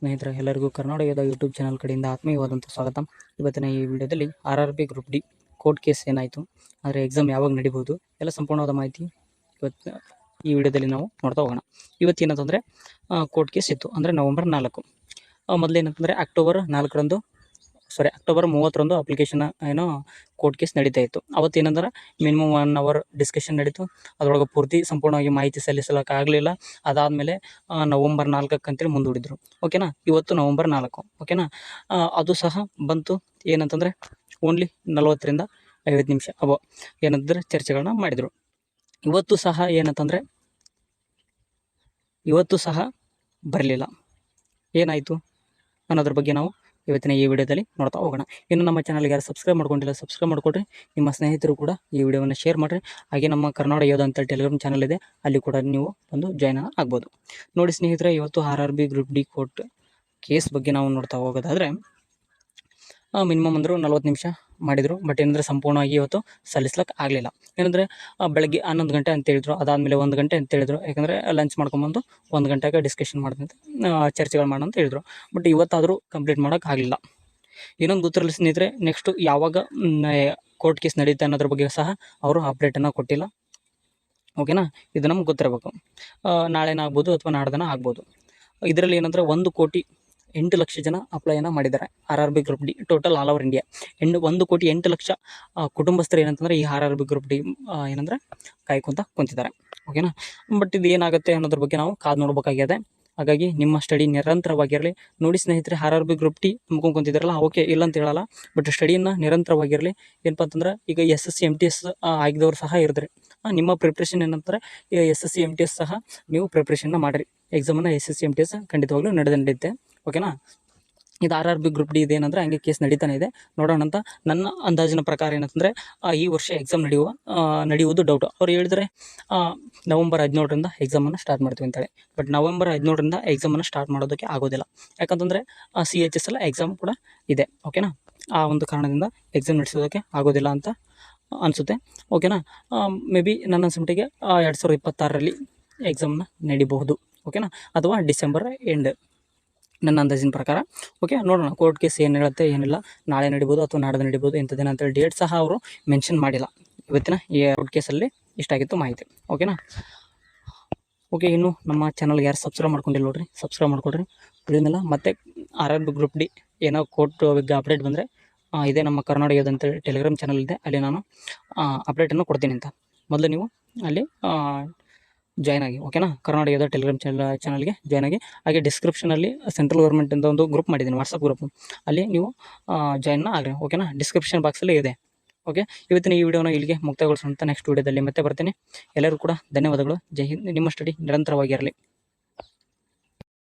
ಸ್ನೇಹಿತರೆ ಎಲ್ಲರಿಗೂ ಕರ್ನಾಟಕದ ಯೂಟ್ಯೂಬ್ ಚಾನಲ್ ಕಡೆಯಿಂದ ಆತ್ಮೀಯವಾದಂಥ ಸ್ವಾಗತ. ಇವತ್ತಿನ ಈ ವಿಡಿಯೋದಲ್ಲಿ RRB group D court case ಏನಾಯಿತು, ಆದರೆ ಎಕ್ಸಾಮ್ ಯಾವಾಗ ನಡಿಬೋದು ಎಲ್ಲ ಸಂಪೂರ್ಣವಾದ ಮಾಹಿತಿ ಇವತ್ತು ಈ ವಿಡಿಯೋದಲ್ಲಿ ನಾವು ನೋಡ್ತಾ ಹೋಗೋಣ. ಇವತ್ತೇನಂತಂದರೆ ಕೋರ್ಟ್ ಕೇಸ್ ಇತ್ತು, ಅಂದರೆ ನವೆಂಬರ್ 4. ಮೊದಲೇನಂತಂದರೆ ಅಕ್ಟೋಬರ್ 30ರಂದು ಅಪ್ಲಿಕೇಶನ್ ಏನೋ ಕೋರ್ಟ್ ಕೇಸ್ ನಡೀತಾ ಇತ್ತು. ಅವತ್ತೇನಂದ್ರೆ ಮಿನಿಮಮ್ 1 ಅವರ್ ಡಿಸ್ಕಷನ್ ನಡೀತು. ಅದರೊಳಗೆ ಪೂರ್ತಿ ಸಂಪೂರ್ಣವಾಗಿ ಮಾಹಿತಿ ಸಲ್ಲಿಸಲಿಕ್ಕಾಗಲಿಲ್ಲ. ಅದಾದಮೇಲೆ ನವೆಂಬರ್ 4 ಅಂತೇಳಿ ಮುಂದೂಡಿದ್ರು. ಓಕೆನಾ. ಇವತ್ತು ನವೆಂಬರ್ 4. ಓಕೆನಾ. ಅದು ಸಹ ಬಂತು. ಏನಂತಂದರೆ ಓನ್ಲಿ 40 ರಿಂದ 50 ನಿಮಿಷ ಏನಂತಂದರೆ ಚರ್ಚೆಗಳನ್ನ ಮಾಡಿದರು. ಇವತ್ತು ಸಹ ಬರಲಿಲ್ಲ. ಏನಾಯಿತು ಅನ್ನೋದ್ರ ಬಗ್ಗೆ ನಾವು ಇವತ್ತಿನ ಈ ವಿಡಿಯೋದಲ್ಲಿ ನೋಡ್ತಾ ಹೋಗೋಣ. ಇನ್ನು ನಮ್ಮ ಚಾನಲ್ಗೆ ಯಾರು ಸಬ್ಸ್ಕ್ರೈಬ್ ಮಾಡ್ಕೊಂಡಿಲ್ಲ ಸಬ್ಸ್ಕ್ರೈಬ್ ಮಾಡ್ಕೊಡ್ರಿ. ನಿಮ್ಮ ಸ್ನೇಹಿತರು ಕೂಡ ಈ ವಿಡಿಯೋವನ್ನು ಶೇರ್ ಮಾಡಿರಿ. ಹಾಗೆ ನಮ್ಮ ಕರ್ನಾಟಕ ಯೋಧ ಅಂತ ಟೆಲಿಗ್ರಾಮ್ ಚಾನಲ್ ಇದೆ, ಅಲ್ಲಿ ಕೂಡ ನೀವು ಬಂದು ಜಾಯ್ನ್ ಆಗ್ಬೋದು. ನೋಡಿ ಸ್ನೇಹಿತರೆ, ಇವತ್ತು RRB group D court case ಬಗ್ಗೆ ನಾವು ನೋಡ್ತಾ ಹೋಗೋದಾದರೆ ಮಿನಿಮಮ್ ಅಂದರೂ 40 ನಿಮಿಷ ಮಾಡಿದರು. ಬಟ್ ಏನಂದರೆ ಸಂಪೂರ್ಣವಾಗಿ ಇವತ್ತು ಸಲ್ಲಿಸ್ಲಿಕ್ಕೆ ಆಗಲಿಲ್ಲ. ಏನಂದರೆ ಬೆಳಗ್ಗೆ 11 ಗಂಟೆ ಅಂತ ಹೇಳಿದ್ರು. ಅದಾದಮೇಲೆ 1 ಗಂಟೆ ಅಂತ ಹೇಳಿದ್ರು. ಯಾಕಂದರೆ ಲಂಚ್ ಮಾಡ್ಕೊಂಬಂದು 1 ಗಂಟೆಗೆ ಡಿಸ್ಕಷನ್ ಮಾಡ್ದಂತೆ ಚರ್ಚೆಗಳು ಮಾಡೋಣ ಅಂತ ಹೇಳಿದ್ರು. ಬಟ್ ಇವತ್ತಾದರೂ ಕಂಪ್ಲೀಟ್ ಮಾಡೋಕ್ಕಾಗಲಿಲ್ಲ. ಇನ್ನೊಂದು ಗೊತ್ತಿರಲಿ ಸ್ನೇಹಿತರೆ, ನೆಕ್ಸ್ಟು ಯಾವಾಗ ಕೋರ್ಟ್ ಕೇಸ್ ನಡೀತೆ ಅನ್ನೋದ್ರ ಬಗ್ಗೆ ಸಹ ಅವರು ಅಪ್ಡೇಟನ್ನು ಕೊಟ್ಟಿಲ್ಲ. ಓಕೆನಾ. ಇದು ನಮ್ಗೆ ಗೊತ್ತಿರಬೇಕು. ನಾಳೆನ ಆಗ್ಬೋದು ಅಥವಾ ನಾಡ್ದನ ಆಗ್ಬೋದು. ಇದರಲ್ಲಿ ಏನಂದರೆ 1,08,00,000 ಜನ ಅಪ್ಲೈಯನ್ನು ಮಾಡಿದ್ದಾರೆ RRB group D, total all over India. 1,08,00,000 ಕುಟುಂಬಸ್ಥರು ಏನಂತಂದರೆ ಈ RRB ಗ್ರೂಪ್ ಡಿ ಏನಂದರೆ ಕಾಯ್ಕೊಂತ ಕುಂತಿದ್ದಾರೆ. ಓಕೆನಾ. ಬಟ್ ಇದು ಏನಾಗುತ್ತೆ ಅನ್ನೋದ್ರ ಬಗ್ಗೆ ನಾವು ಕಾದು ನೋಡ್ಬೇಕಾಗಿದೆ. ಹಾಗಾಗಿ ನಿಮ್ಮ ಸ್ಟಡಿ ನಿರಂತರವಾಗಿರಲಿ. ನೋಡಿ ಸ್ನೇಹಿತರೆ, RRB ಗ್ರೂಪ್ ಡಿ ತುಂಬ್ಕೊಂಡು ಕುಂತಿದ್ದಾರಲ್ಲ, ಓಕೆ ಇಲ್ಲ ಅಂತ ಹೇಳಲ್ಲ. ಬಟ್ ಸ್ಟಡಿಯನ್ನು ನಿರಂತರವಾಗಿರಲಿ. ಏನಪ್ಪ ಅಂತಂದ್ರೆ ಈಗ SSC MTS ಆಗಿದವರು ಸಹ ಇರಿದ್ರಿ. ನಿಮ್ಮ ಪ್ರಿಪ್ರೇಷನ್ ಏನಂತಾರೆ, SSC MTS ಸಹ ನೀವು ಪ್ರಿಪ್ರೇಷನ್ನ ಮಾಡಿರಿ. ಎಕ್ಸಾಮನ್ನು SSC MTS ಖಂಡಿತವಾಗ್ಲೂ ನಡೆಯುತ್ತೆ. ಓಕೆನಾ. ಇದು RRB ಗ್ರೂಪ್ ಡಿ ಇದೇನಂದ್ರೆ ಹಂಗೆ ಕೇಸ್ ನಡೀತಾನೆ ಇದೆ. ನೋಡೋಣ ಅಂತ ನನ್ನ ಅಂದಾಜಿನ ಪ್ರಕಾರ ಏನಂತಂದರೆ ಈ ವರ್ಷ ಎಕ್ಸಾಮ್ ನಡೆಯುವುದು ಡೌಟು. ಅವ್ರು ಹೇಳಿದರೆ ನವೆಂಬರ್ 17ರಿಂದ ಎಕ್ಸಾಮನ್ನು ಸ್ಟಾರ್ಟ್ ಮಾಡ್ತೀವಿ ಅಂತೇಳಿ. ಬಟ್ ನವೆಂಬರ್ 17ರಿಂದ ಎಕ್ಸಾಮನ್ನು ಸ್ಟಾರ್ಟ್ ಮಾಡೋದಕ್ಕೆ ಆಗೋದಿಲ್ಲ. ಯಾಕಂತಂದರೆ CHS ಎಲ್ಲ ಎಕ್ಸಾಮ್ ಕೂಡ ಇದೆ. ಓಕೆನಾ. ಆ ಒಂದು ಕಾರಣದಿಂದ ಎಕ್ಸಾಮ್ ನಡೆಸೋದಕ್ಕೆ ಆಗೋದಿಲ್ಲ ಅಂತ ಅನಿಸುತ್ತೆ. ಓಕೆನಾ. ಮೇ ಬಿ ನನ್ನ ಅನ್ಸಿಮಟ್ಟಿಗೆ 2026ರಲ್ಲಿ ಎಕ್ಸಾಮ್ನ ನಡಿಬಹುದು. ಓಕೆನಾ. ಅಥವಾ ಡಿಸೆಂಬರ್ ಎಂಡ್ ನನ್ನ ಅಂದಾಜಿನ ಪ್ರಕಾರ. ಓಕೆ, ನೋಡೋಣ ಕೋರ್ಟ್ ಕೇಸ್ ಏನು ಹೇಳುತ್ತೆ ಏನಿಲ್ಲ. ನಾಳೆ ನಡಿಬೋದು ಅಥವಾ ನಾಡ್ದು ನಡಿಬೋದು, ಇಂಥದ್ದೇನ ಅಂತೇಳಿ ಡೇಟ್ ಸಹ ಅವರು ಮೆನ್ಷನ್ ಮಾಡಿಲ್ಲ. ಇವತ್ತಿನ ಈ ಕೋರ್ಟ್ ಕೇಸಲ್ಲಿ ಇಷ್ಟಾಗಿತ್ತು ಮಾಹಿತಿ. ಓಕೆನಾ. ಓಕೆ, ಇನ್ನು ನಮ್ಮ ಚಾನಲ್ಗೆ ಯಾರು ಸಬ್ಸ್ಕ್ರೈಬ್ ಮಾಡ್ಕೊಂಡಿಲ್ಲ ನೋಡ್ರಿ, ಸಬ್ಸ್ಕ್ರೈಬ್ ಮಾಡ್ಕೊಡ್ರಿ. ಇದನ್ನೆಲ್ಲ ಮತ್ತೆ RRB ಗ್ರೂಪ್ ಡಿ ಏನೋ ಕೋರ್ಟ್ ಬಗ್ಗೆ ಅಪ್ಡೇಟ್ ಬಂದರೆ ಇದೇ ನಮ್ಮ ಕರ್ನಾಟಕ ಯೋಧ ಅಂತೇಳಿ ಟೆಲಿಗ್ರಾಮ್ ಚಾನಲ್ ಇದೆ, ಅಲ್ಲಿ ನಾನು ಅಪ್ಡೇಟನ್ನು ಕೊಡ್ತೀನಿ ಅಂತ ಮೊದಲು ನೀವು ಅಲ್ಲಿ ಜಾಯ್ನ್ ಆಗಿ. ಓಕೆನಾ. ಕರ್ನಾಟಕ ಯೋಧ ಟೆಲಿಗ್ರಾಮ್ ಚಾನಲ್ಗೆ ಜಾಯ್ನ್ ಆಗಿ. ಹಾಗೆ ಡಿಸ್ಕ್ರಿಪ್ಷನಲ್ಲಿ ಸೆಂಟ್ರಲ್ ಗೌರ್ಮೆಂಟಿಂದ ಒಂದು ಗ್ರೂಪ್ ಮಾಡಿದ್ದೀನಿ, ವಾಟ್ಸಪ್ ಗ್ರೂಪ್, ಅಲ್ಲಿ ನೀವು ಜಾಯ್ನ್ ಆಗ್ರಿ. ಓಕೆನಾ. ಡಿಸ್ಕ್ರಿಪ್ಷನ್ ಬಾಕ್ಸಲ್ಲಿ ಇದೆ. ಓಕೆ, ಇವತ್ತಿನ ಈ ವಿಡಿಯೋನ ಇಲ್ಲಿಗೆ ಮುಕ್ತಾಯಗೊಳಿಸೋಣ. ನೆಕ್ಸ್ಟ್ ವಿಡಿಯೋದಲ್ಲಿ ಮತ್ತೆ ಬರ್ತೀನಿ. ಎಲ್ಲರೂ ಕೂಡ ಧನ್ಯವಾದಗಳು. ಜೈ ಹಿಂದ್. ನಿಮ್ಮ ಸ್ಟಡಿ ನಿರಂತರವಾಗಿರಲಿ.